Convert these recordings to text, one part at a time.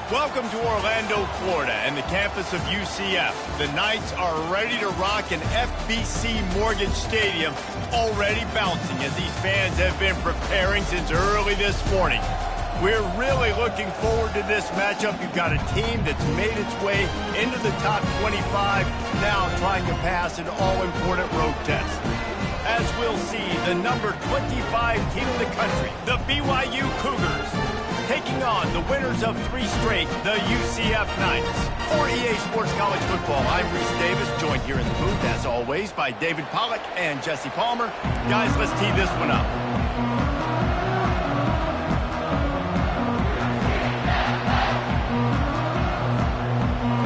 Welcome to Orlando, Florida, and the campus of UCF. The Knights are ready to rock an FBC Mortgage Stadium, already bouncing as these fans have been preparing since early this morning. We're really looking forward to this matchup. You've got a team that's made its way into the top 25, now trying to pass an all-important road test. As we'll see, the number 25 team in the country, the BYU Cougars, taking on the winners of 3 straight, the UCF Knights. For EA Sports College Football, I'm Reese Davis, joined here in the booth, as always, by David Pollack and Jesse Palmer. Guys, let's tee this one up.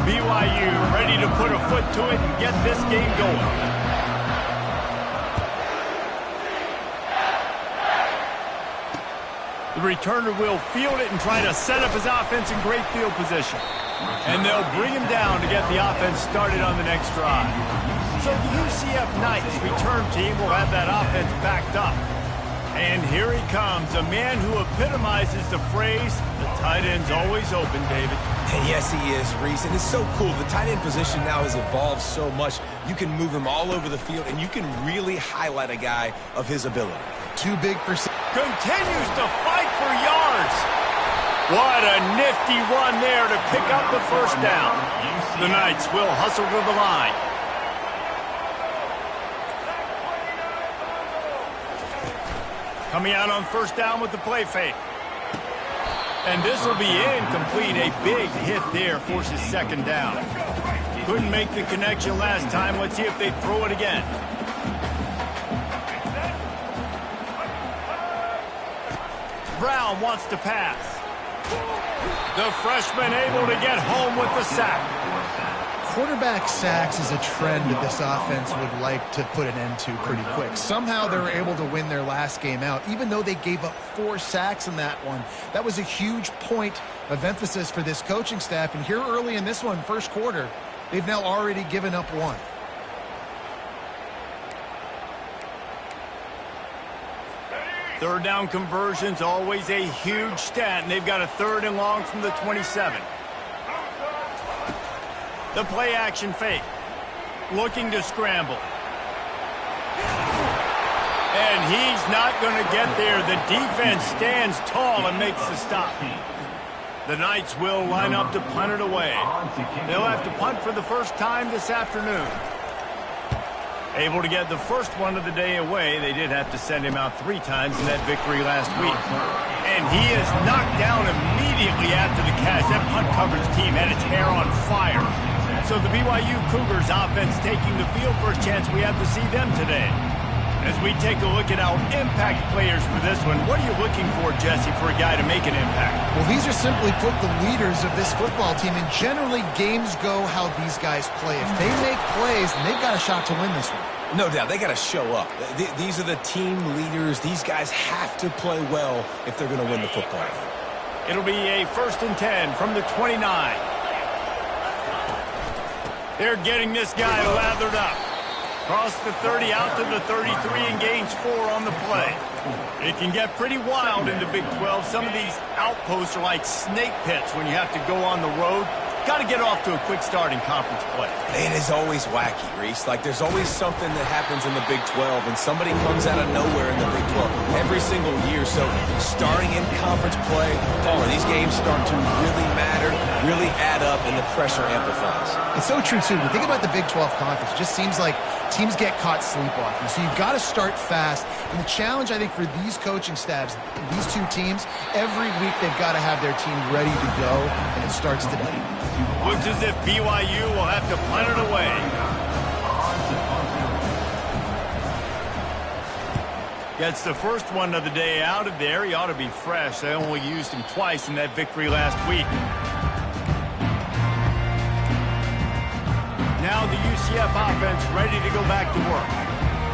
BYU ready to put a foot to it and get this game going. The returner will field it and try to set up his offense in great field position. And they'll bring him down to get the offense started on the next drive. So the UCF Knights return team will have that offense backed up. And here he comes, a man who epitomizes the phrase, the tight end's always open, David. And yes, he is, Reese. And it's so cool. The tight end position now has evolved so much. You can move him all over the field, and you can really highlight a guy of his ability. Too big for... Continues to fight for yards. What a nifty run there to pick up the first down. The Knights will hustle to the line. Coming out on first down with the play fake. And this will be incomplete. A big hit there forces second down. Couldn't make the connection last time. Let's see if they throw it again. Brown wants to pass. The freshman able to get home with the sack. Quarterback sacks is a trend that this offense would like to put an end to pretty quick. Somehow they were able to win their last game out, even though they gave up 4 sacks in that one. That was a huge point of emphasis for this coaching staff. And here early in this one, first quarter, they've now already given up 1. Third down conversion's always a huge stat, and they've got a 3rd and long from the 27. The play action fake. Looking to scramble. And he's not going to get there. The defense stands tall and makes the stop. The Knights will line up to punt it away. They'll have to punt for the first time this afternoon. Able to get the first one of the day away. They did have to send him out 3 times in that victory last week. And he is knocked down immediately after the catch. That punt coverage team had its hair on fire. So the BYU Cougars offense taking the field for a chance. We have to see them today. As we take a look at our impact players for this one, what are you looking for, Jesse, for a guy to make an impact? Well, these are simply put the leaders of this football team, and generally games go how these guys play. If they make plays, then they've got a shot to win this one. No doubt, they got to show up. These are the team leaders. These guys have to play well if they're going to win the football game. It'll be a 1st and 10 from the 29. They're getting this guy lathered up. Cross the 30 out to the 33 and gains 4 on the play. It can get pretty wild in the Big 12. Some of these outposts are like snake pits when you have to go on the road. Got to get off to a quick start in conference play. It is always wacky, Reese. Like, there's always something that happens in the Big 12, and somebody comes out of nowhere in the Big 12 every single year. So starting in conference play, Palmer, these games start to really matter, really add up, and the pressure amplifies. It's so true, too. When you think about the Big 12 conference, it just seems like teams get caught sleepwalking. So you've got to start fast. And the challenge, I think, for these coaching staffs, these 2 teams, every week they've got to have their team ready to go, and it starts today. Looks as if BYU will have to punt it away. Gets the first one of the day out of there. He ought to be fresh. They only used him twice in that victory last week. Now the UCF offense ready to go back to work.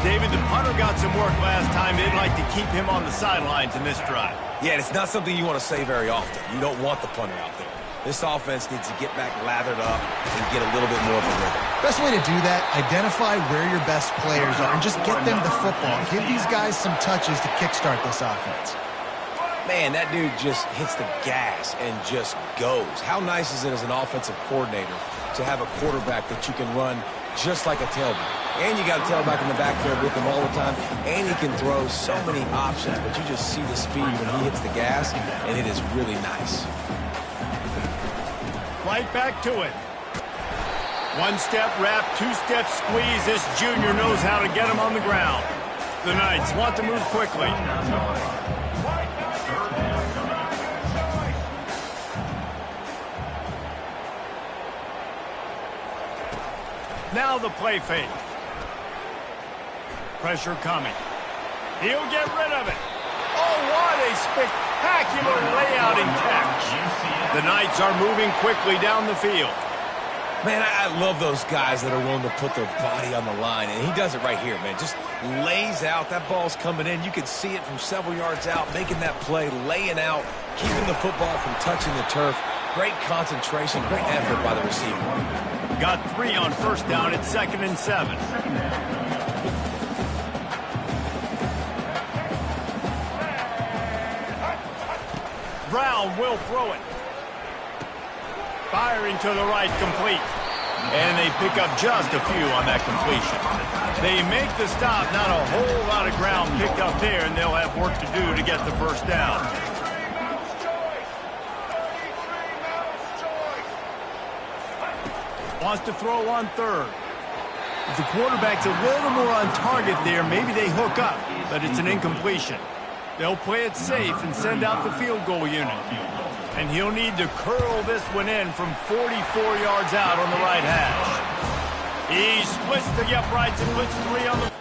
David, the punter got some work last time. They'd like to keep him on the sidelines in this drive. Yeah, it's not something you want to say very often. You don't want the punter out there. This offense needs to get back lathered up and get a little bit more of a rhythm. Best way to do that, identify where your best players are and just get them the football. Give these guys some touches to kickstart this offense. Man, that dude just hits the gas and just goes. How nice is it as an offensive coordinator to have a quarterback that you can run just like a tailback? And you got a tailback in the backfield with him all the time, and he can throw so many options, but you just see the speed when he hits the gas, and it is really nice. Right back to it. One-step wrap, two-step squeeze. This junior knows how to get him on the ground. The Knights want to move quickly. Now the play fake. Pressure coming. He'll get rid of it. Oh, what a spectacular layout and catch. The Knights are moving quickly down the field. Man, I love those guys that are willing to put their body on the line, and he does it right here, man. Just lays out. That ball's coming in. You can see it from several yards out, making that play, laying out, keeping the football from touching the turf. Great concentration, great effort by the receiver. Got 3 on first down. It's 2nd and 7. Brown will throw it. Firing to the right, complete. And they pick up just a few on that completion. They make the stop, not a whole lot of ground picked up there, and they'll have work to do to get the first down. Wants to throw on 3rd. If the quarterback's a little more on target there, maybe they hook up, but it's an incompletion. They'll play it safe and send out the field goal unit. And he'll need to curl this one in from 44 yards out on the right hash. He splits the uprights and puts 3 on the...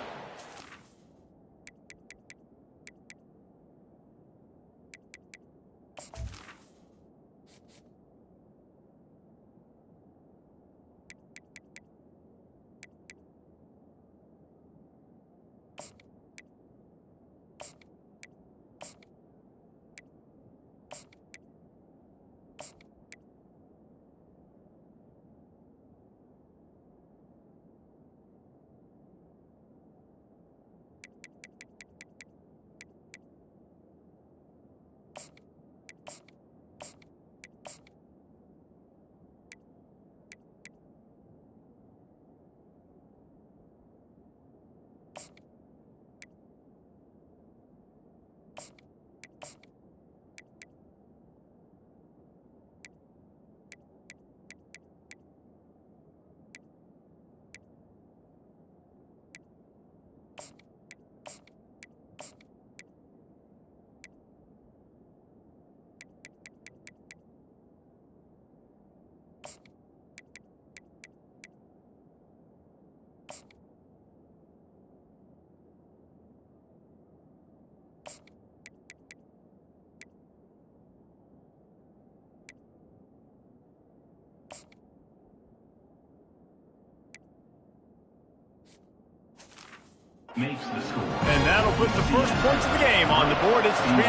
And that'll put the first points of the game on the board. It's 3-0.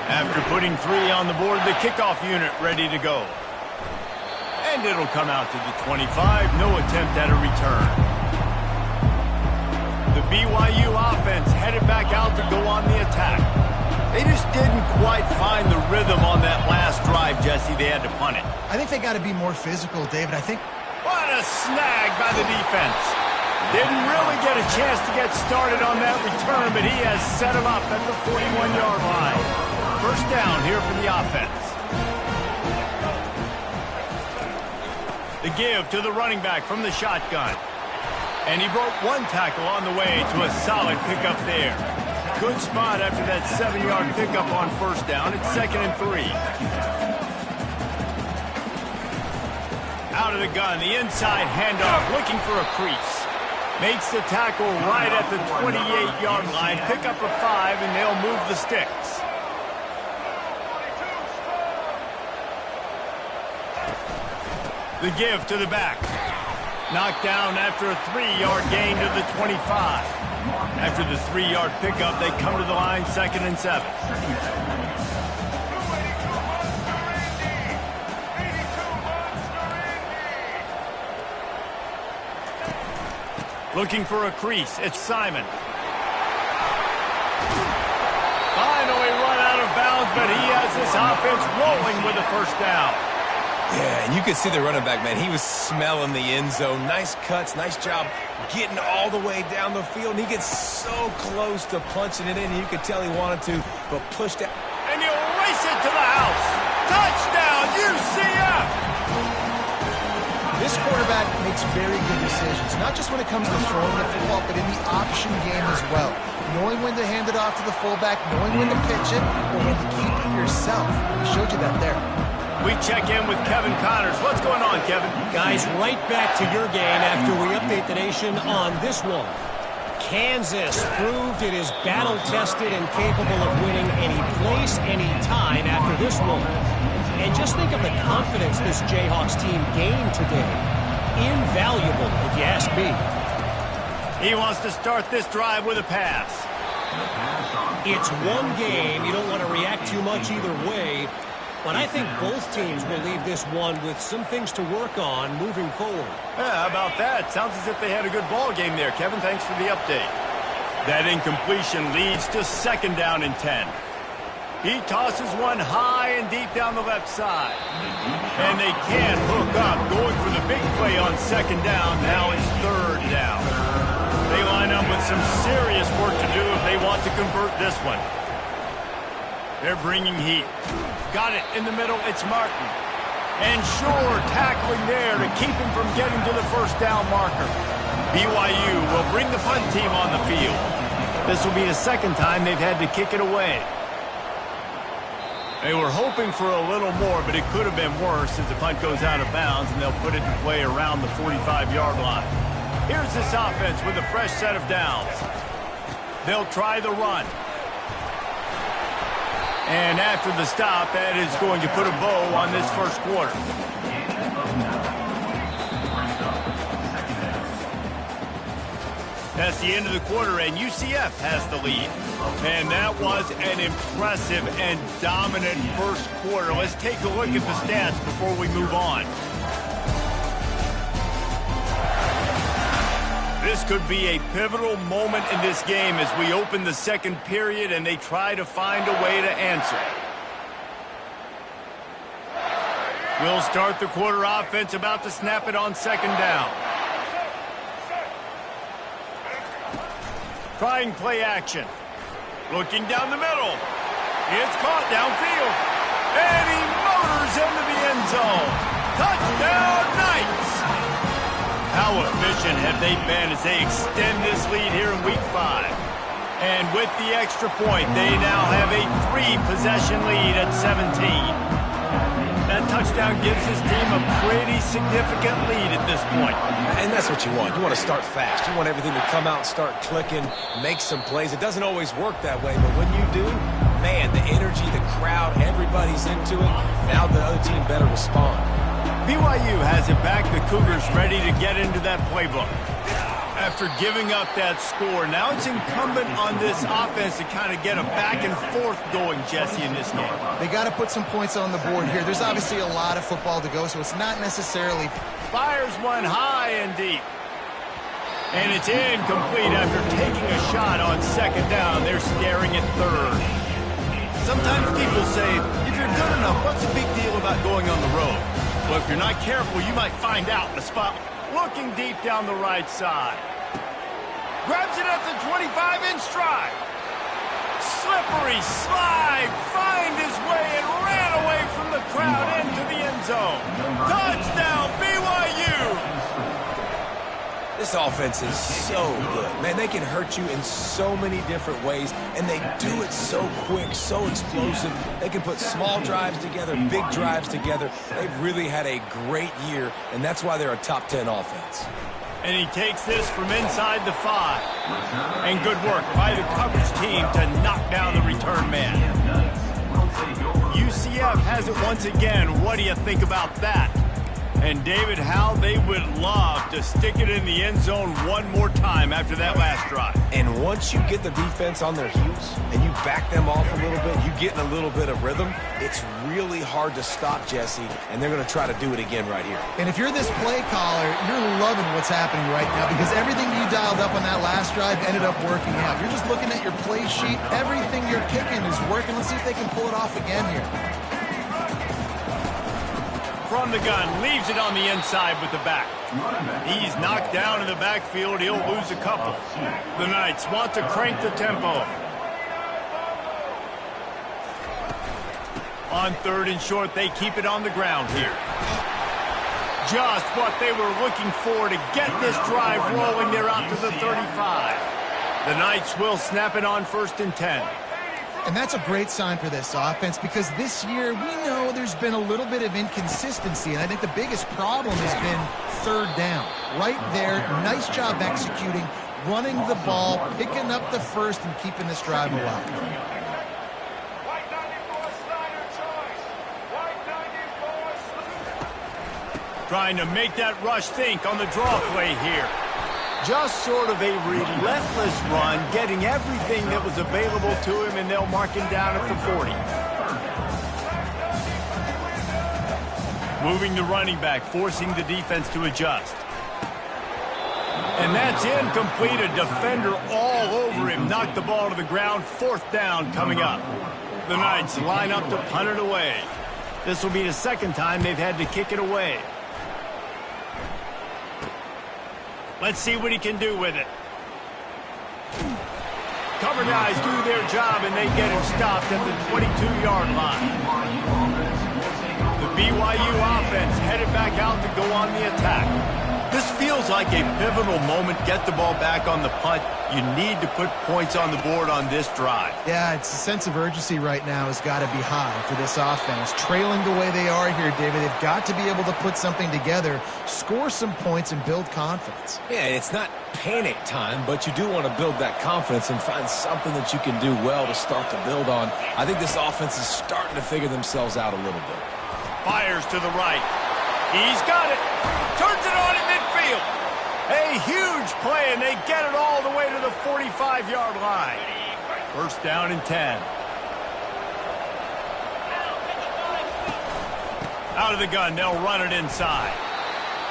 After putting 3 on the board, the kickoff unit ready to go. And it'll come out to the 25. No attempt at a return. The BYU offense headed back out to go on the attack. They just didn't quite find the rhythm on that last drive, Jesse. They had to punt it. I think they got to be more physical, David. What a snag by the defense. Didn't really get a chance to get started on that return, but he has set him up at the 41-yard line. First down here for the offense. The give to the running back from the shotgun. And he broke 1 tackle on the way to a solid pickup there. Good spot after that 7-yard pickup on first down. It's 2nd and 3. Out of the gun, the inside handoff, looking for a crease. Makes the tackle right at the 28-yard line. Pick up a 5, and they'll move the sticks. The give to the back. Knocked down after a 3-yard gain to the 25. After the 3-yard pickup, they come to the line, 2nd and 7. Looking for a crease. It's Simon. Finally run out of bounds but he has this offense rolling with a first down. Yeah, and you could see the running back, man. He was smelling the end zone. Nice cuts, nice job getting all the way down the field. And he gets so close to punching it in, and you could tell he wanted to, but pushed it. And he'll race it to the house. Touchdown, UCF! This quarterback makes very good decisions, not just when it comes to throwing the football, but in the option game as well. Knowing when to hand it off to the fullback, knowing when to pitch it, or when to keep it yourself. He showed you that there. We check in with Kevin Connors. What's going on, Kevin? Guys, right back to your game after we update the nation on this one. Kansas proved it is battle-tested and capable of winning any place, any time after this one. And just think of the confidence this Jayhawks team gained today. Invaluable, if you ask me. He wants to start this drive with a pass. It's one game. You don't want to react too much either way. But I think both teams will leave this one with some things to work on moving forward. Yeah, how about that? Sounds as if they had a good ball game there. Kevin, thanks for the update. That incompletion leads to second down and 10. He tosses one high and deep down the left side. And they can't hook up. Going for the big play on second down. Now it's third down. They line up with some serious work to do if they want to convert this one. They're bringing heat. Got it in the middle. It's Martin. And Shore tackling there to keep him from getting to the first down marker. BYU will bring the punt team on the field. This will be the second time they've had to kick it away. They were hoping for a little more, but it could have been worse as the punt goes out of bounds, and they'll put it to play around the 45-yard line. Here's this offense with a fresh set of downs. They'll try the run. And after the stop, that is going to put a bow on this first quarter. That's the end of the quarter, and UCF has the lead. And that was an impressive and dominant first quarter. Let's take a look at the stats before we move on. This could be a pivotal moment in this game as we open the second period and they try to find a way to answer. We'll start the quarter offense, about to snap it on second down. Trying play action. Looking down the middle. It's caught downfield. And he motors into the end zone. Touchdown, Knights! How efficient have they been as they extend this lead here in Week 5? And with the extra point, they now have a 3-possession lead at 17. That touchdown gives this team a pretty significant lead at this point. And that's what you want. You want to start fast. You want everything to come out and start clicking, make some plays. It doesn't always work that way, but when you do, man, the energy, the crowd, everybody's into it. Now the other team better respond. BYU has it back. The Cougars ready to get into that playbook. After giving up that score, now it's incumbent on this offense to kind of get a back and forth going, Jesse, in this game. They got to put some points on the board here. There's obviously a lot of football to go, so it's not necessarily... Fires one high and deep. And it's incomplete after taking a shot on second down. They're staring at third. Sometimes people say, if you're good enough, what's the big deal about going on the road? Well, if you're not careful, you might find out in the spot. Looking deep down the right side. Grabs it at the 25 in stride. Slippery slide. Find his way and ran away from the crowd into the end zone. Touchdown, BYU. This offense is so good. Man, they can hurt you in so many different ways, and they do it so quick, so explosive. They can put small drives together, big drives together. They've really had a great year, and that's why they're a top 10 offense. And he takes this from inside the 5. And good work by the coverage team to knock down the return man. UCF has it once again. What do you think about that? And, David, how they would love to stick it in the end zone one more time after that last drive. And once you get the defense on their heels and you back them off a little bit, you get in a little bit of rhythm, it's really hard to stop, Jesse, and they're going to try to do it again right here. And if you're this play caller, you're loving what's happening right now because everything you dialed up on that last drive ended up working out. You're just looking at your play sheet. Everything you're picking is working. Let's see if they can pull it off again here. From the gun, leaves it on the inside with the back. He's knocked down in the backfield. He'll lose a couple. The Knights want to crank the tempo. On 3rd and short, they keep it on the ground here. Just what they were looking for to get this drive rolling. They're out to the 35. The Knights will snap it on 1st and 10. And that's a great sign for this offense because this year we know there's been a little bit of inconsistency, and I think the biggest problem has been 3rd down. Right there, nice job executing, running the ball, picking up the first, and keeping this drive alive. Trying to make that rush think on the draw play here. Just sort of a relentless run, getting everything that was available to him, and they'll mark him down at the 40. Moving the running back, forcing the defense to adjust. And that's incomplete. A defender all over him. Knocked the ball to the ground. 4th down coming up. The Knights line up to punt it away. This will be the 2nd time they've had to kick it away. Let's see what he can do with it. Cover guys do their job, and they get him stopped at the 22-yard line. The BYU offense headed back out to go on the attack. This feels like a pivotal moment. Get the ball back on the punt. You need to put points on the board on this drive. Yeah, it's a sense of urgency right now has got to be high for this offense. Trailing the way they are here, David, they've got to be able to put something together, score some points, and build confidence. Yeah, it's not panic time, but you do want to build that confidence and find something that you can do well to start to build on. I think this offense is starting to figure themselves out a little bit. Fires to the right. He's got it. Turns it on in midfield. A huge play, and they get it all the way to the 45-yard line. 1st down and 10. Out of the gun, they'll run it inside.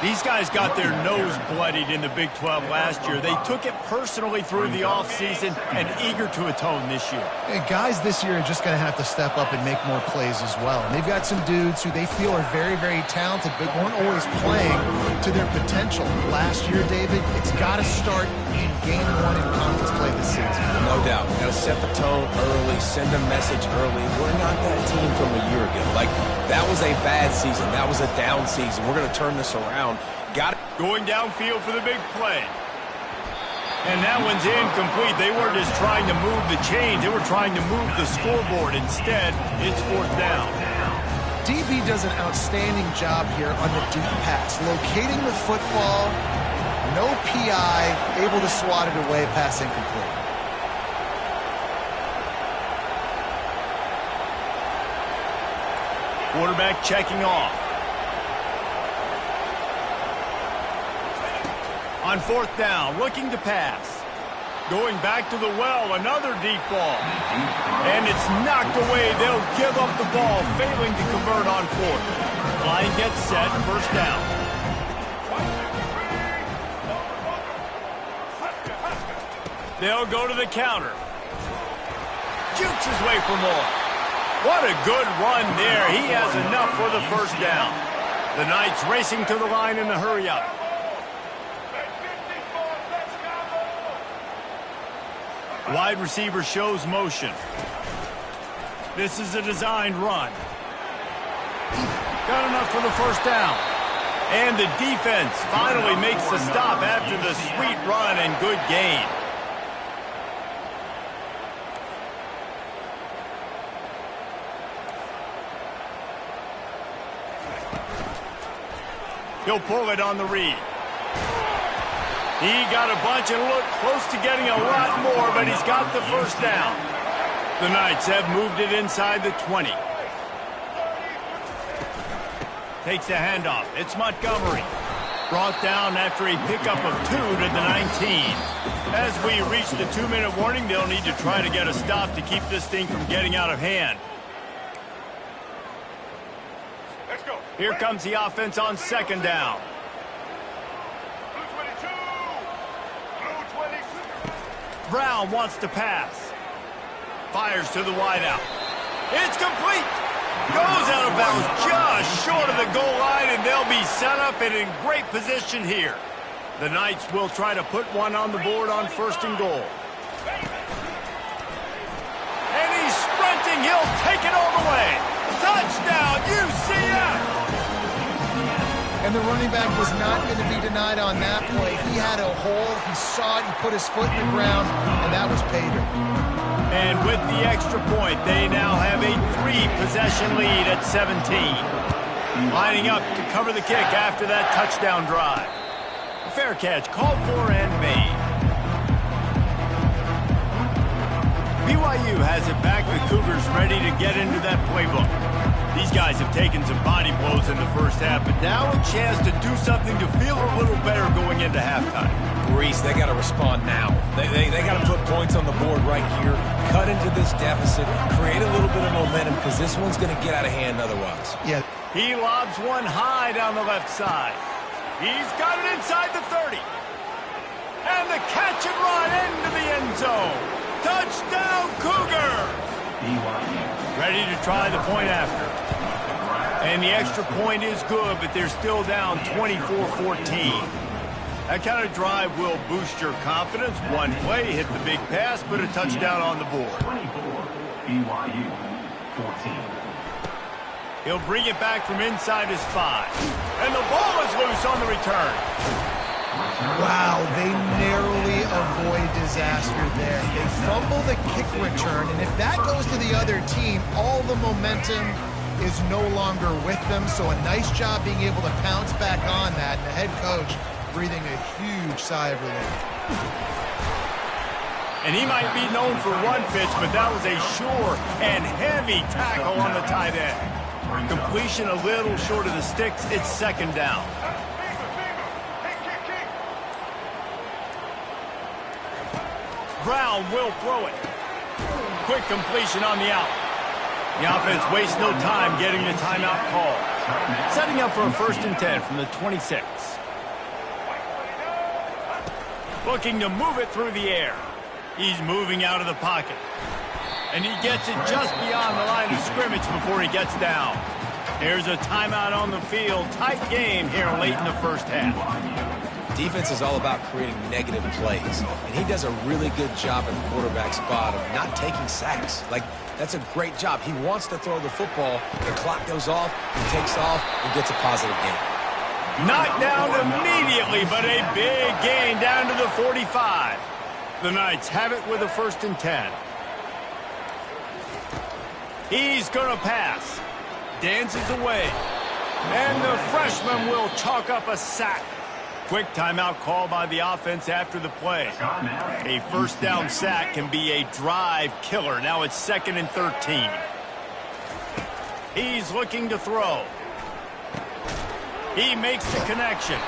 These guys got their nose bloodied in the Big 12 last year. They took it personally through the offseason and eager to atone this year. And guys this year are just going to have to step up and make more plays as well. And they've got some dudes who they feel are very, very talented but weren't always playing to their potential. Last year, David, it's got to start in game 1 in conference play this season. No doubt. Got to set the tone early, send a message early. We're not that team from a year ago. Like, that was a bad season. That was a down season. We're going to turn this around. Got it. Going downfield for the big play. And that one's incomplete. They weren't just trying to move the chains. They were trying to move the scoreboard. Instead, it's 4th down. DB does an outstanding job here on the deep pass. Locating the football, no PI, able to swat it away, pass incomplete. Quarterback checking off. On 4th down, looking to pass. Going back to the well, another deep ball. And it's knocked away. They'll give up the ball, failing to convert on 4th. Line gets set, 1st down. They'll go to the counter. Jukes his way for more. What a good run there. He has enough for the 1st down. The Knights racing to the line in a hurry-up. Wide receiver shows motion. This is a designed run. Got enough for the 1st down. And the defense finally makes the stop after the sweet run and good gain. He'll pull it on the read. He got a bunch and looked close to getting a lot more, but he's got the 1st down. The Knights have moved it inside the 20. Takes the handoff. It's Montgomery. Brought down after a pickup of 2 to the 19. As we reach the 2-minute warning, they'll need to try to get a stop to keep this thing from getting out of hand. Let's go. Here comes the offense on second down. Blue 22. Blue 22. Brown wants to pass. Fires to the wideout. It's complete. Goes out of bounds just short of the goal line, and they'll be set up and in great position here. The Knights will try to put one on the board on 1st and goal. And he's sprinting. He'll take it all the way. Touchdown, UCF! And the running back was not going to be denied on that play. He had a hole. He saw it. He put his foot in the ground, and that was pay dirt. And with the extra point, they now have a 3-possession lead at 17. Lining up to cover the kick after that touchdown drive. A fair catch called for and made. BYU has it back. The Cougars ready to get into that playbook. These guys have taken some body blows in the first half, but now a chance to do something to feel a little better going into halftime. Reese, they got to respond now. They got to put points on the board right here, cut into this deficit, create a little bit of momentum, because this one's going to get out of hand otherwise. Yeah. He lobs one high down the left side. He's got it inside the 30. And the catch and run into the end zone. Touchdown, Cougar! Ready to try the point after. And the extra point is good, but they're still down 24-14. That kind of drive will boost your confidence. One play, hit the big pass, put a touchdown on the board. 24, BYU, 14. He'll bring it back from inside his 5. And the ball is loose on the return. Wow, they narrowly avoid disaster there. They fumble the kick return, and if that goes to the other team, all the momentum is no longer with them. So a nice job being able to pounce back on that, and the head coach breathing a huge sigh of relief. And he might be known for one pitch, but that was a sure and heavy tackle on the tight end. Completion a little short of the sticks. It's second down. Brown will throw it. Quick completion on the out. The offense wastes no time getting the timeout call. Setting up for a 1st and 10 from the 26. Looking to move it through the air. He's moving out of the pocket. And he gets it just beyond the line of scrimmage before he gets down. There's a timeout on the field. Tight game here late in the first half. Defense is all about creating negative plays, and he does a really good job at the quarterback spot of not taking sacks. Like, that's a great job. He wants to throw the football. The clock goes off, he takes off, and gets a positive gain. Knocked down immediately, but a big gain down to the 45. The Knights have it with a 1st and 10. He's going to pass. Dances away. And the freshman will chalk up a sack. Quick timeout call by the offense after the play. A 1st down sack can be a drive killer. Now it's 2nd and 13. He's looking to throw. He makes the connection.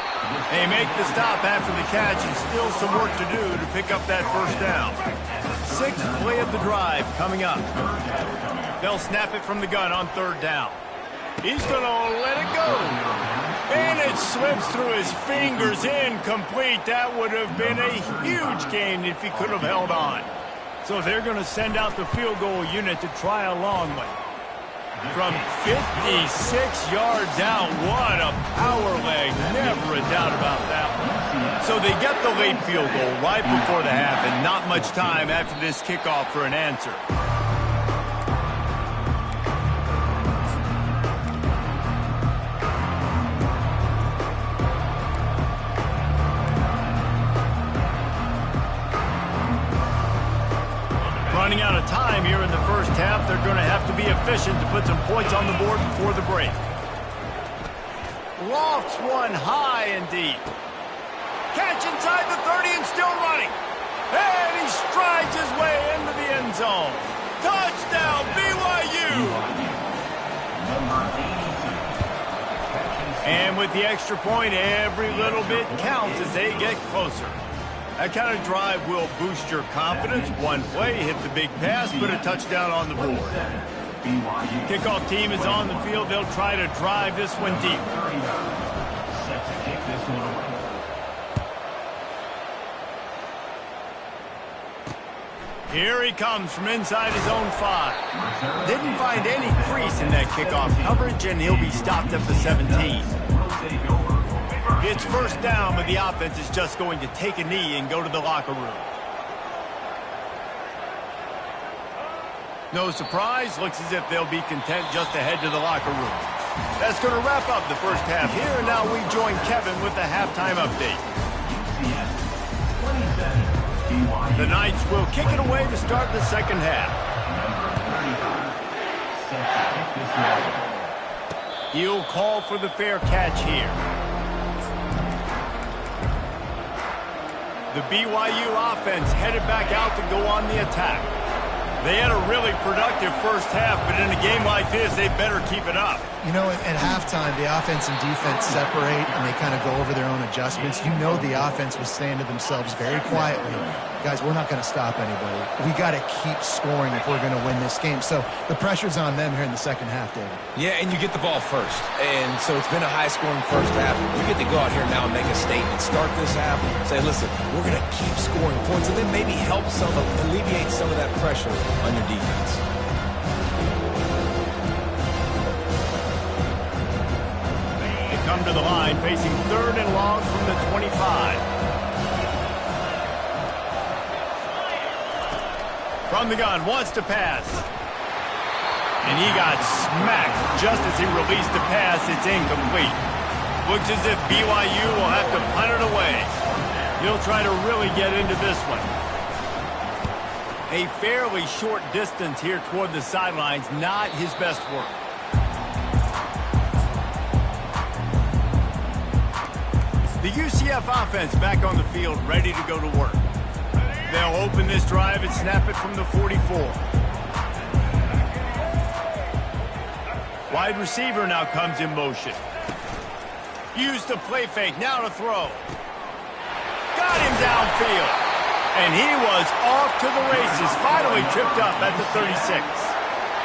They make the stop after the catch, and still some work to do to pick up that 1st down. 6th play of the drive coming up. They'll snap it from the gun on 3rd down. He's going to let it go. And it slips through his fingers, incomplete. That would have been a huge gain if he could have held on. So they're going to send out the field goal unit to try a long one. From 56 yards out, what a power leg. Never a doubt about that one. So they get the late field goal right before the half, and not much time after this kickoff for an answer. Running out of time here in the first half. They're going to have to be efficient to put some points on the board before the break. Lofts one high and deep. Catch inside the 30 and still running. And he strides his way into the end zone. Touchdown, BYU! And with the extra point, every little bit counts as they get closer. That kind of drive will boost your confidence. One play, hit the big pass, put a touchdown on the board. Kickoff team is on the field. They'll try to drive this one deep. Set to kick this one away. Here he comes from inside his own 5. Didn't find any crease in that kickoff coverage, and he'll be stopped at the 17. It's first down, but the offense is just going to take a knee and go to the locker room. No surprise, looks as if they'll be content just to head to the locker room. That's going to wrap up the first half here, and now we join Kevin with the halftime update. The Knights will kick it away to start the second half. He'll call for the fair catch here. The BYU offense headed back out to go on the attack. They had a really productive first half, but in a game like this, they better keep it up. You know, at halftime, the offense and defense separate, and they kind of go over their own adjustments. You know the offense was saying to themselves very quietly, guys, we're not going to stop anybody. We got to keep scoring if we're going to win this game. So the pressure's on them here in the second half, David. Yeah, and you get the ball first. And so it's been a high-scoring first half. You get to go out here now and make a statement. Start this half, say, listen, we're going to keep scoring points, and then maybe help alleviate some of that pressure on your defense. They come to the line facing 3rd and long from the 25. From the gun, wants to pass. And he got smacked just as he released the pass. It's incomplete. Looks as if BYU will have to punt it away. He'll try to really get into this one. A fairly short distance here toward the sidelines, not his best work. The UCF offense back on the field, ready to go to work. They'll open this drive and snap it from the 44. Wide receiver now comes in motion. Use the play fake, now to throw. Got him downfield. And he was off to the races, finally tripped up at the 36.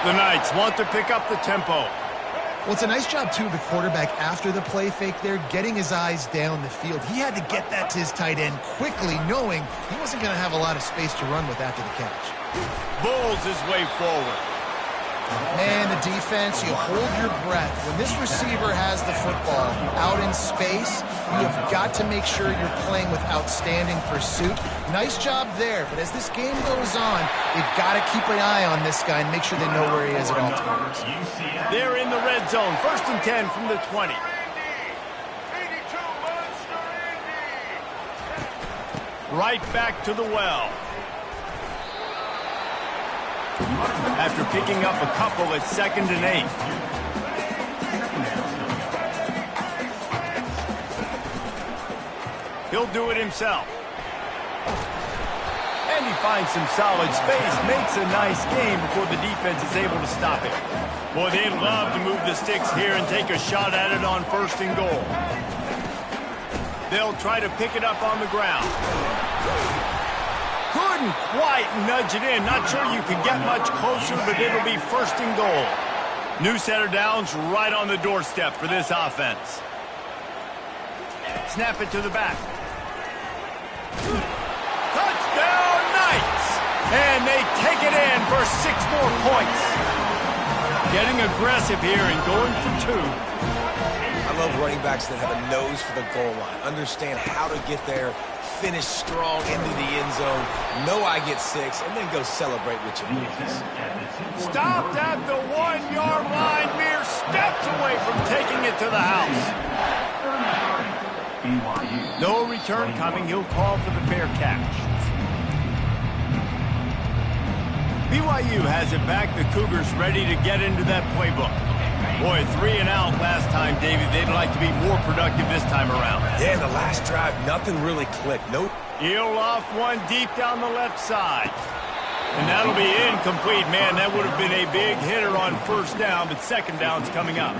The Knights want to pick up the tempo. Well, it's a nice job, too, of the quarterback after the play fake there, getting his eyes down the field. He had to get that to his tight end quickly, knowing he wasn't going to have a lot of space to run with after the catch. Bulls his way forward. Man, the defense, you hold your breath. When this receiver has the football out in space, you have got to make sure you're playing with outstanding pursuit. Nice job there, but as this game goes on, you've got to keep an eye on this guy and make sure they know where he is at all times. They're in the red zone, 1st and 10 from the 20. Right back to the well. After picking up a couple at 2nd and 8. He'll do it himself. And he finds some solid space, makes a nice game before the defense is able to stop it. Boy, they'd love to move the sticks here and take a shot at it on 1st and goal. They'll try to pick it up on the ground. Couldn't quite nudge it in. Not sure you could get much closer, but it'll be 1st and goal. New set of downs right on the doorstep for this offense. Snap it to the back. Touchdown Knights! And they take it in for 6 more points. Getting aggressive here and going for 2. I love running backs that have a nose for the goal line. Understand how to get there, finish strong into the end zone, know I get 6, and then go celebrate with your boys. Stopped at the 1-yard line, mere steps away from taking it to the house. No return coming. He'll call for the fair catch. BYU has it back. The Cougars ready to get into that playbook. Boy, 3 and out last time, David. They'd like to be more productive this time around. Yeah, the last drive, nothing really clicked. Nope. He'll off one deep down the left side. And that'll be incomplete. Man, that would have been a big hitter on 1st down, but 2nd down's coming up.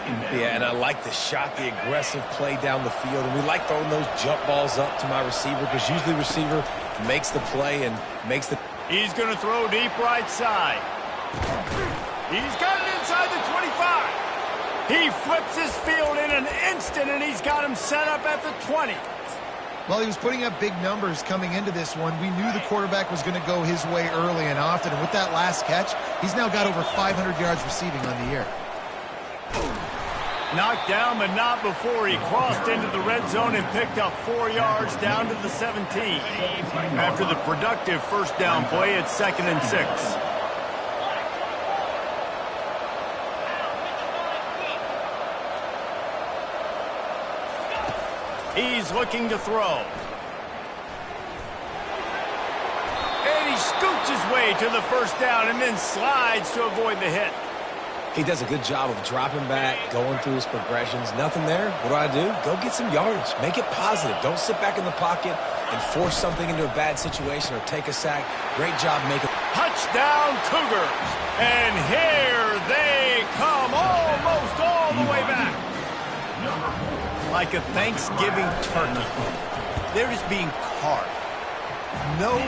Yeah, and I like the shot, the aggressive play down the field. And we like throwing those jump balls up to my receiver because usually receiver makes the play and makes the... He's going to throw deep right side. He's got it inside the 25. He flips his field in an instant, and he's got him set up at the 20. Well, he was putting up big numbers coming into this one. We knew the quarterback was going to go his way early and often. And with that last catch, he's now got over 500 yards receiving on the year. Knocked down, but not before he crossed into the red zone and picked up 4 yards down to the 17. After the productive first down play, it's 2nd and 6. He's looking to throw. And he scoots his way to the first down and then slides to avoid the hit. He does a good job of dropping back, going through his progressions. Nothing there. What do? Go get some yardage. Make it positive. Don't sit back in the pocket and force something into a bad situation or take a sack. Great job making... Touchdown Cougars. And here they come almost all the way back. Like a Thanksgiving turkey. They're just being carved. No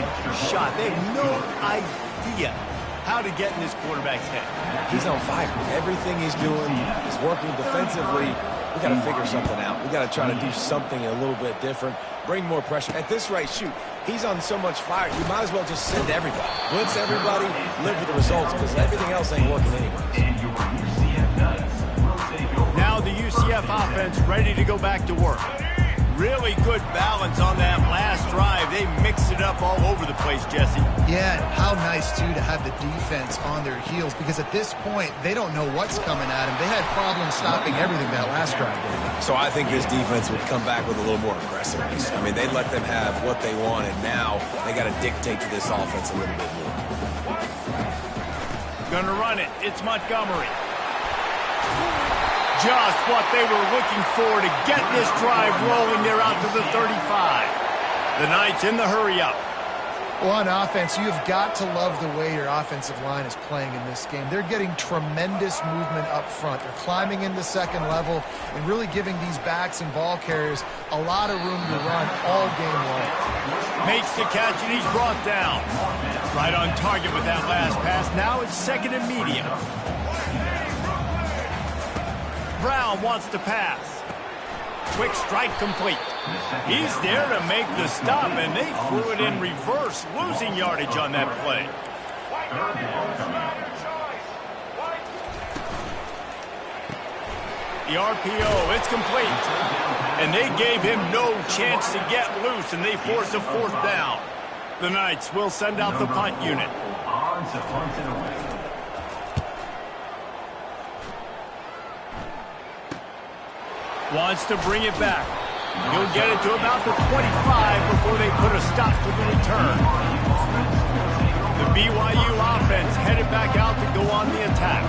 shot. They have no idea how to get in this quarterback's head. He's on fire. Everything he's doing is working defensively. We got to figure something out. We got to try to do something a little bit different. Bring more pressure. At this rate, shoot, he's on so much fire. You might as well just send everybody. Blitz everybody, live with the results because everything else ain't working anyway. Now the UCF offense ready to go back to work. Really good balance on that last drive. They mixed it up all over the place, Jesse. Yeah, and how nice, too, to have the defense on their heels because at this point, they don't know what's coming at them. They had problems stopping everything that last drive. So I think this defense would come back with a little more aggressiveness. I mean, they'd let them have what they want, and now they got to dictate to this offense a little bit more. Gonna run it. It's Montgomery. Just what they were looking for to get this drive rolling. They're out to the 35. The Knights in the hurry-up. Well, on offense, you've got to love the way your offensive line is playing in this game. They're getting tremendous movement up front. They're climbing into second level and really giving these backs and ball carriers a lot of room to run all game long. Makes the catch, and he's brought down. Right on target with that last pass. Now it's 2nd and medium. Brown wants to pass. Quick strike complete. He's there to make the stop, and they threw it in reverse, losing yardage on that play. The RPO, it's complete. And they gave him no chance to get loose, and they force a 4th down. The Knights will send out the punt unit. Wants to bring it back. He'll get it to about the 25 before they put a stop to the return. The BYU offense headed back out to go on the attack.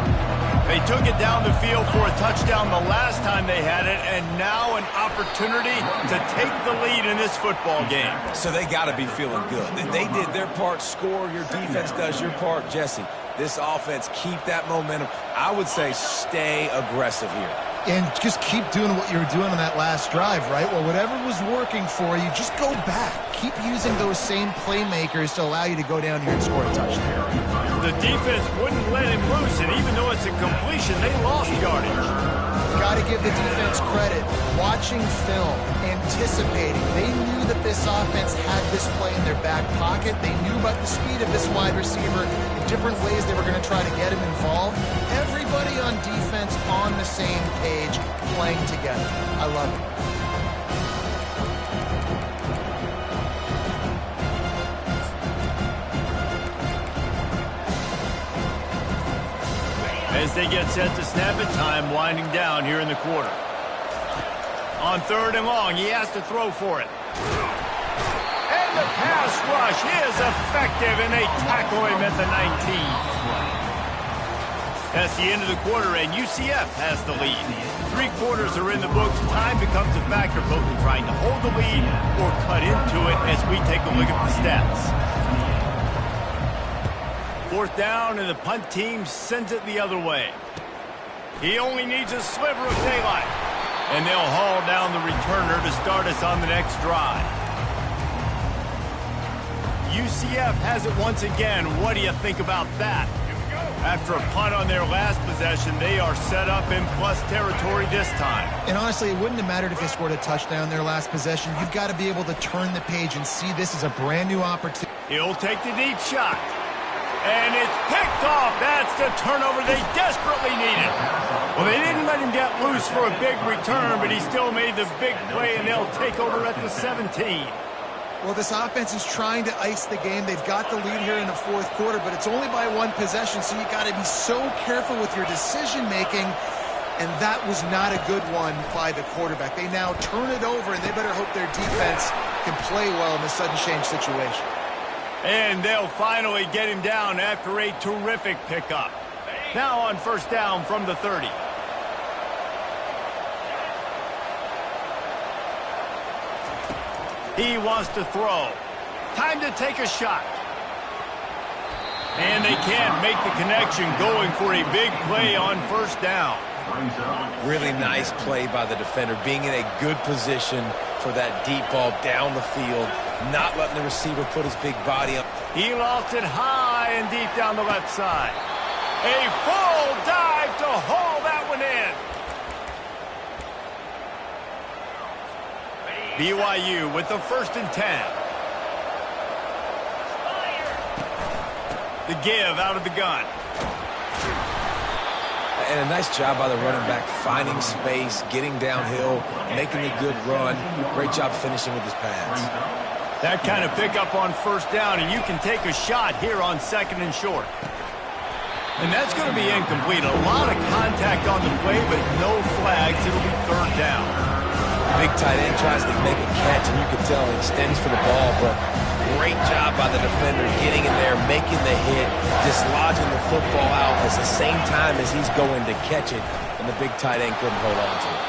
They took it down the field for a touchdown the last time they had it, and now an opportunity to take the lead in this football game. So they got to be feeling good. They did their part, score. Your defense does your part, Jesse. This offense, keep that momentum. I would say stay aggressive here. And just keep doing what you were doing on that last drive, right? Well, whatever was working for you, just go back. Keep using those same playmakers to allow you to go down here and score a touchdown. The defense wouldn't let him loose, and even though it's a completion, they lost yardage. Got to give the defense credit. Watching film, anticipating. They knew that this offense had this play in their back pocket. They knew about the speed of this wide receiver, the different ways they were going to try to get him involved. Everybody on defense on the same page, playing together. I love it. As they get set to snap it, time winding down here in the quarter. On 3rd and long, he has to throw for it. And the pass rush is effective, and they tackle him at the 19. That's the end of the quarter, and UCF has the lead. 3 quarters are in the books. Time becomes a factor, both in trying to hold the lead or cut into it as we take a look at the stats. 4th down, and the punt team sends it the other way. He only needs a sliver of daylight. And they'll haul down the returner to start us on the next drive. UCF has it once again. What do you think about that? After a punt on their last possession, they are set up in plus territory this time. And honestly, it wouldn't have mattered if they scored a touchdown their last possession. You've got to be able to turn the page and see this as a brand new opportunity. He'll take the deep shot. And it's picked off. That's the turnover they desperately needed. Well, they didn't let him get loose for a big return, but he still made the big play, and they'll take over at the 17. Well, this offense is trying to ice the game. They've got the lead here in the fourth quarter, but it's only by one possession, so you got to be so careful with your decision-making, and that was not a good one by the quarterback. They now turn it over, and they better hope their defense can play well in this sudden change situation. And they'll finally get him down after a terrific pickup. Now on first down from the 30. He wants to throw. Time to take a shot. And they can't make the connection, going for a big play on first down. Really nice play by the defender, being in a good position for that deep ball down the field, not letting the receiver put his big body up. He lost it high and deep down the left side. A full dive to haul that one in. BYU with the 1st and 10. The give out of the gun. And a nice job by the running back, finding space, getting downhill, making a good run. Great job finishing with his pass. That kind of pickup on first down, and you can take a shot here on 2nd and short. And that's going to be incomplete. A lot of contact on the play, but no flags. It'll be 3rd down. Big tight end tries to make a catch, and you can tell he extends for the ball, but great job by the defender getting in there, making the hit, dislodging the football out at the same time as he's going to catch it, and the big tight end couldn't hold on to it.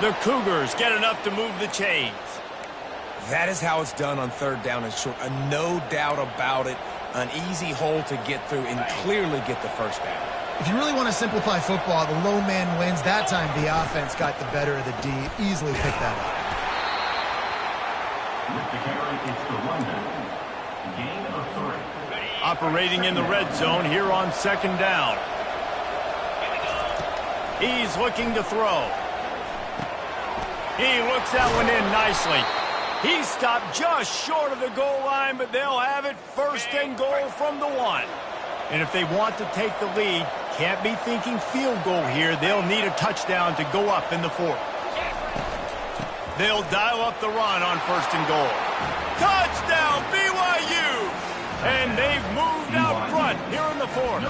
The Cougars get enough to move the chains. That is how it's done on 3rd down and short. No doubt about it. An easy hole to get through and clearly get the first down. If you really want to simplify football, the low man wins. That time the offense got the better of the D. Easily picked that up. With the carry, it's the rundown. Gain of 3. Operating in the red zone here on 2nd down. He's looking to throw. He looks that one in nicely. He stopped just short of the goal line, but they'll have it 1st and goal from the 1. And if they want to take the lead, can't be thinking field goal here. They'll need a touchdown to go up in the 4th. They'll dial up the run on 1st and goal. Touchdown, BYU! And they've moved out front here in the 4th.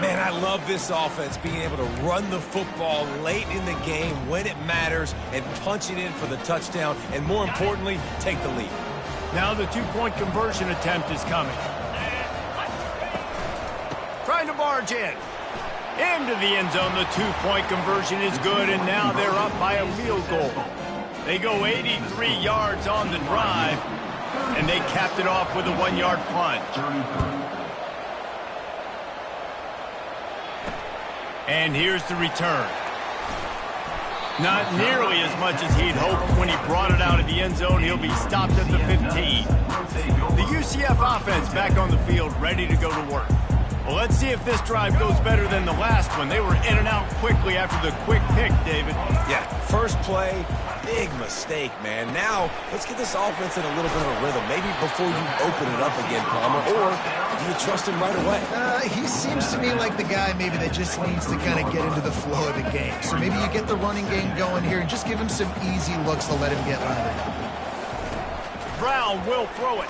Man, I love this offense, being able to run the football late in the game when it matters and punch it in for the touchdown, and more importantly, take the lead. Now the 2-point conversion attempt is coming. Trying to barge in. Into the end zone, the 2-point conversion is good, and now they're up by a field goal. They go 83 yards on the drive, and they capped it off with a 1-yard plunge. And here's the return. Not nearly as much as he'd hoped when he brought it out of the end zone. He'll be stopped at the 15. The UCF offense back on the field, ready to go to work. Well, let's see if this drive goes better than the last one. They were in and out quickly after the quick pick, David. Yeah, first play, big mistake, man. Now, let's get this offense in a little bit of a rhythm. Maybe before you open it up again, Palmer, or do you trust him right away? He seems to me like the guy maybe that just needs to kind of get into the flow of the game. So maybe you get the running game going here and just give him some easy looks to let him get lathered up. Brown will throw it.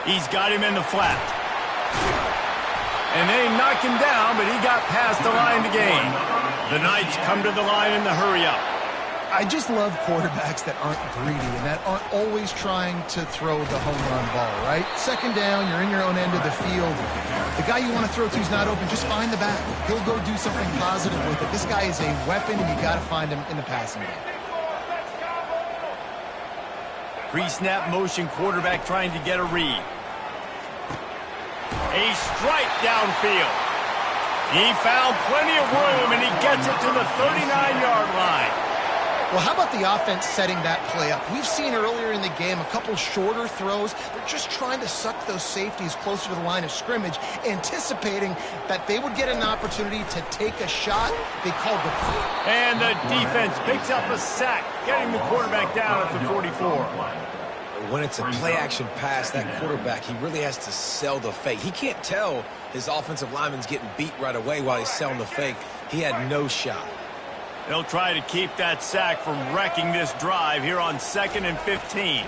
He's got him in the flat. And they knock him down, but he got past the line to gain. The Knights come to the line in the hurry-up. I just love quarterbacks that aren't greedy and that aren't always trying to throw the home run ball, right? 2nd down, you're in your own end of the field. The guy you want to throw to is not open. Just find the back. He'll go do something positive with it. This guy is a weapon, and you got to find him in the passing game. Pre-snap motion, quarterback trying to get a read. A strike downfield. He found plenty of room, and he gets it to the 39-yard line. Well, how about the offense setting that play up? We've seen earlier in the game a couple shorter throws. They're just trying to suck those safeties closer to the line of scrimmage, anticipating that they would get an opportunity to take a shot. They called the play. And the defense picks up a sack, getting the quarterback down at the 44. When it's a play-action pass, that quarterback, he really has to sell the fake. He can't tell his offensive lineman's getting beat right away while he's selling the fake. He had no shot. They'll try to keep that sack from wrecking this drive here on 2nd and 15.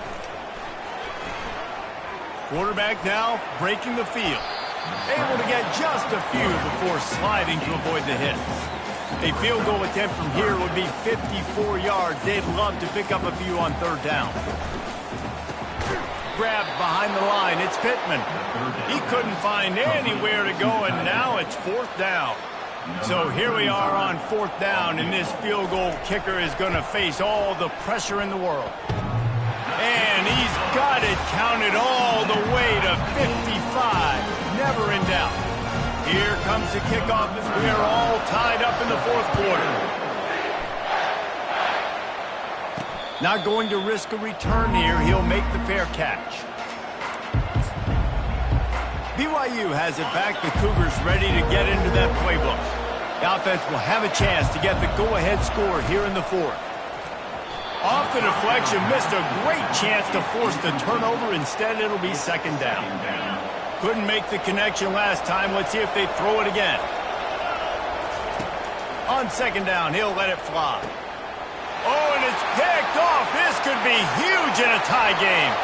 Quarterback now breaking the field. Able to get just a few before sliding to avoid the hit. A field goal attempt from here would be 54 yards. They'd love to pick up a few on 3rd down. Grabbed behind the line. It's Pittman. He couldn't find anywhere to go, and now it's 4th down. So here we are on 4th down, and this field goal kicker is going to face all the pressure in the world. And he's got it counted all the way to 55. Never in doubt. Here comes the kickoff as we are all tied up in the 4th quarter. Not going to risk a return here. He'll make the fair catch. BYU has it back. The Cougars ready to get into that playbook. The offense will have a chance to get the go-ahead score here in the 4th. Off the deflection, missed a great chance to force the turnover. Instead, it'll be 2nd down. Couldn't make the connection last time. Let's see if they throw it again. On 2nd down, he'll let it fly. Oh, and it's picked off. This could be huge in a tie game.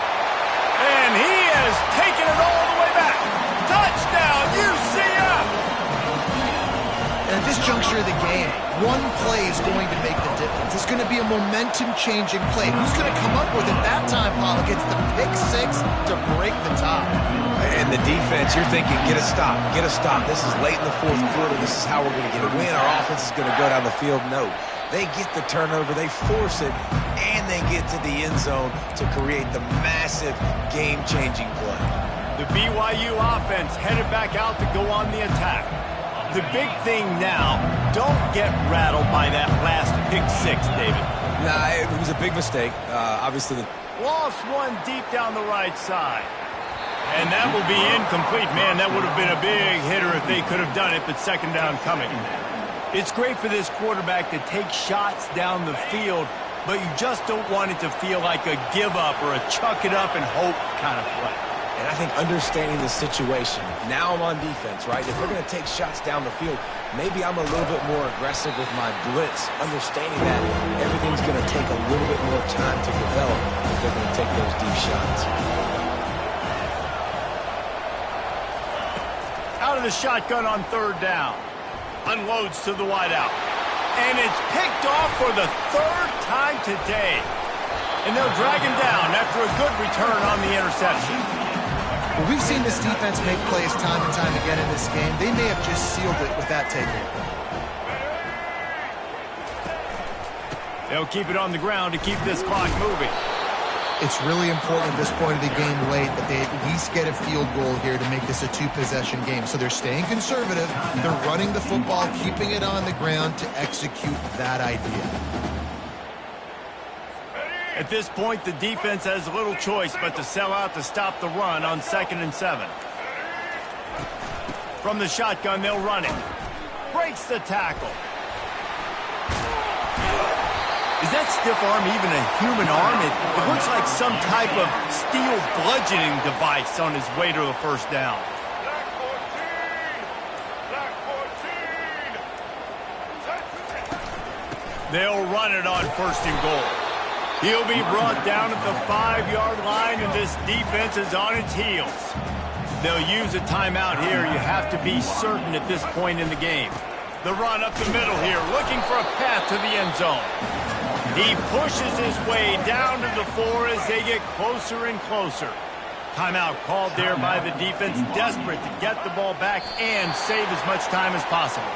And he has taken it all the way back. Touchdown, UCF! And at this juncture of the game, one play is going to make the difference. It's going to be a momentum-changing play. Who's going to come up with it that time, Paul? Gets the pick 6 to break the tie. And the defense, you're thinking, get a stop, get a stop. This is late in the 4th quarter. This is how we're going to get a win. Our offense is going to go down the field. No. They get the turnover, they force it, and they get to the end zone to create the massive game-changing play. The BYU offense headed back out to go on the attack. The big thing now, don't get rattled by that last pick 6, David. Nah, it was a big mistake. Obviously, lost one deep down the right side. And that will be incomplete. Man, that would have been a big hitter if they could have done it, but 2nd down coming. It's great for this quarterback to take shots down the field, but you just don't want it to feel like a give-up or a chuck-it-up and hope kind of play. And I think understanding the situation, now I'm on defense, right? If we're going to take shots down the field, maybe I'm a little bit more aggressive with my blitz, understanding that everything's going to take a little bit more time to develop if they're going to take those deep shots. Out of the shotgun on 3rd down. Unloads to the wideout. And it's picked off for the 3rd time today. And they'll drag him down after a good return on the interception. Well, we've seen this defense make plays time and time again in this game. They may have just sealed it with that takeaway. They'll keep it on the ground to keep this clock moving. It's really important at this point of the game late that they at least get a field goal here to make this a 2-possession game. So they're staying conservative. They're running the football, keeping it on the ground to execute that idea. At this point, the defense has little choice but to sell out to stop the run on 2nd and 7. From the shotgun, they'll run it. Breaks the tackle. Is that stiff arm even a human arm? It looks like some type of steel bludgeoning device on his way to a 1st down. They'll run it on 1st and goal. He'll be brought down at the 5-yard line, and this defense is on its heels. They'll use a timeout here. You have to be certain at this point in the game. The run up the middle here, looking for a path to the end zone. He pushes his way down to the 4 as they get closer and closer. Timeout called there by the defense, desperate to get the ball back and save as much time as possible.